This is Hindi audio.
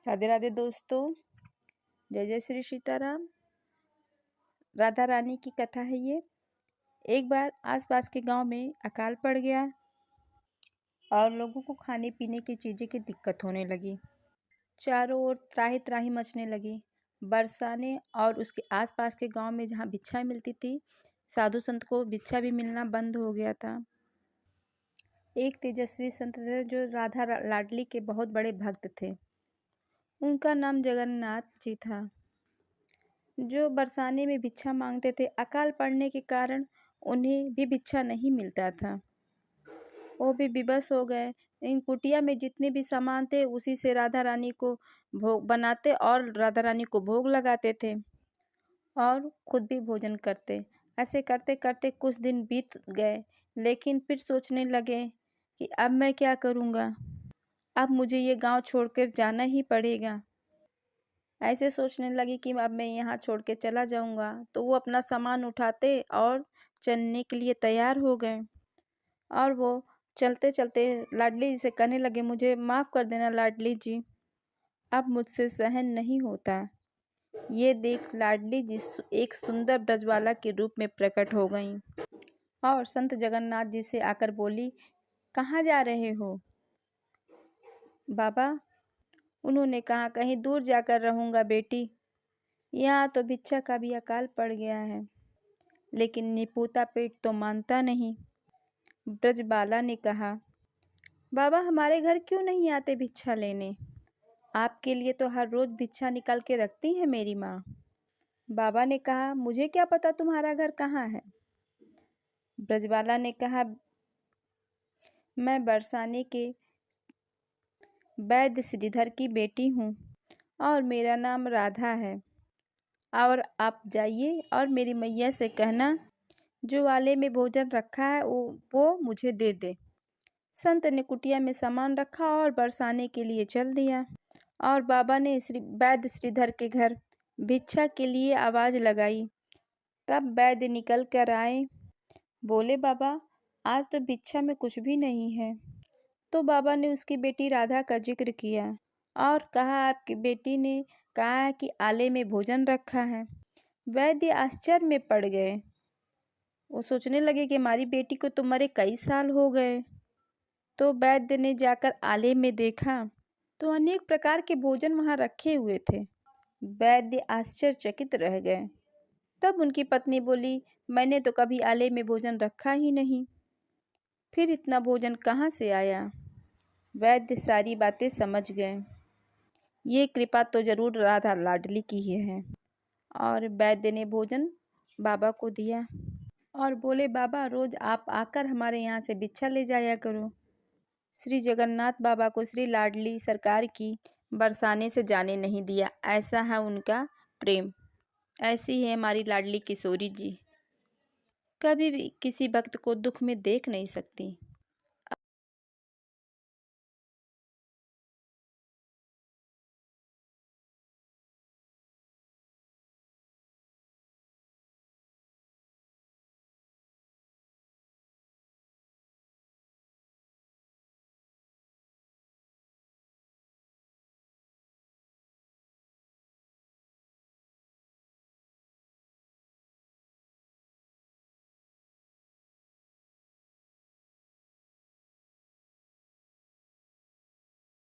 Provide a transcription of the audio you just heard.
राधे राधे दोस्तों, जय जय श्री सीताराम। राधा रानी की कथा है ये। एक बार आसपास के गांव में अकाल पड़ गया और लोगों को खाने पीने की चीज़ें की दिक्कत होने लगी। चारों ओर त्राही त्राही मचने लगी। बरसाने और उसके आसपास के गांव में जहां भिक्षा मिलती थी, साधु संत को भिक्षा भी मिलना बंद हो गया था। एक तेजस्वी संत थे जो राधा लाडली के बहुत बड़े भक्त थे। उनका नाम जगन्नाथ जी था, जो बरसाने में भिक्षा मांगते थे। अकाल पड़ने के कारण उन्हें भी भिक्षा नहीं मिलता था। वो भी विवश हो गए। इन कुटिया में जितने भी सामान थे उसी से राधा रानी को भोग बनाते और राधा रानी को भोग लगाते थे और खुद भी भोजन करते। ऐसे करते करते कुछ दिन बीत गए, लेकिन फिर सोचने लगे कि अब मैं क्या करूँगा। अब मुझे ये गांव छोड़कर जाना ही पड़ेगा। ऐसे सोचने लगी कि अब मैं यहाँ छोड़ के चला जाऊँगा, तो वो अपना सामान उठाते और चलने के लिए तैयार हो गए। और वो चलते चलते लाडली जी से कहने लगे, मुझे माफ़ कर देना लाडली जी, अब मुझसे सहन नहीं होता। ये देख लाडली जी एक सुंदर ब्रजबाला के रूप में प्रकट हो गईं और संत जगन्नाथ जी से आकर बोली, कहाँ जा रहे हो बाबा? उन्होंने कहा, कहीं दूर जाकर रहूँगा बेटी, यहाँ तो भिक्षा का भी अकाल पड़ गया है। लेकिन निपुता पेट तो मानता नहीं। ब्रजबाला ने कहा, बाबा हमारे घर क्यों नहीं आते भिक्षा लेने? आपके लिए तो हर रोज भिक्षा निकाल के रखती है मेरी माँ। बाबा ने कहा, मुझे क्या पता तुम्हारा घर कहाँ है। ब्रजबाला ने कहा, मैं बरसाने के वैद्य श्रीधर की बेटी हूँ और मेरा नाम राधा है। और आप जाइए और मेरी मैया से कहना, जो वाले में भोजन रखा है वो मुझे दे दे। संत ने कुटिया में सामान रखा और बरसाने के लिए चल दिया। और बाबा ने वैद्य श्रीधर के घर भिक्षा के लिए आवाज़ लगाई। तब वैद्य निकल कर आए। बोले, बाबा आज तो भिक्षा में कुछ भी नहीं है। तो बाबा ने उसकी बेटी राधा का जिक्र किया और कहा, आपकी बेटी ने कहा है कि आले में भोजन रखा है। वैद्य आश्चर्य में पड़ गए। वो सोचने लगे कि हमारी बेटी को तो मरे कई साल हो गए। तो वैद्य ने जाकर आले में देखा तो अनेक प्रकार के भोजन वहां रखे हुए थे। वैद्य आश्चर्यचकित रह गए। तब उनकी पत्नी बोली, मैंने तो कभी आले में भोजन रखा ही नहीं, फिर इतना भोजन कहाँ से आया? वैद्य सारी बातें समझ गए। ये कृपा तो जरूर राधा लाडली की ही है। और वैद्य ने भोजन बाबा को दिया और बोले, बाबा रोज आप आकर हमारे यहाँ से भिक्षा ले जाया करो। श्री जगन्नाथ बाबा को श्री लाडली सरकार की बरसाने से जाने नहीं दिया। ऐसा है उनका प्रेम। ऐसी है हमारी लाडली किशोरी जी, कभी भी किसी भक्त को दुख में देख नहीं सकती।